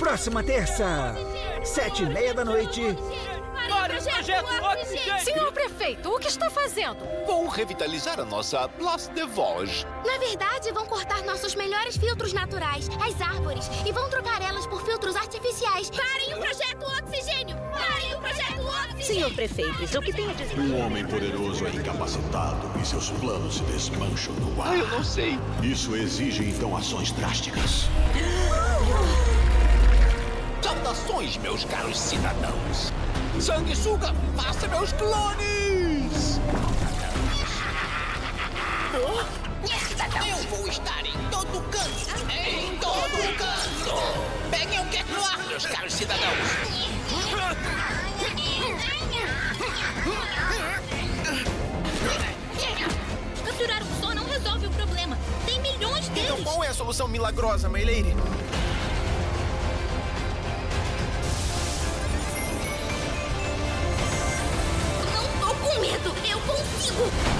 Próxima terça, 7h30 da noite. Para o projeto Oxigênio! Senhor prefeito, o que está fazendo? Vou revitalizar a nossa Place de Vosges. Na verdade, vão cortar nossos melhores filtros naturais, as árvores, e vão trocar elas por filtros artificiais. Parem o projeto Oxigênio! Parem o projeto Oxigênio! Senhor prefeito, o que tem a dizer? Um homem poderoso é incapacitado e seus planos se desmancham no ar. Eu não sei. Isso exige, então, ações drásticas. Saudações, meus caros cidadãos. Sanguessuga, faça meus clones! Eu vou estar em todo canto! Em todo canto! Peguem o que é no ar, meus caros cidadãos! Capturar um só não resolve o problema. Tem milhões deles. Então qual é a solução milagrosa, My Lady? Não tô com medo. Eu consigo.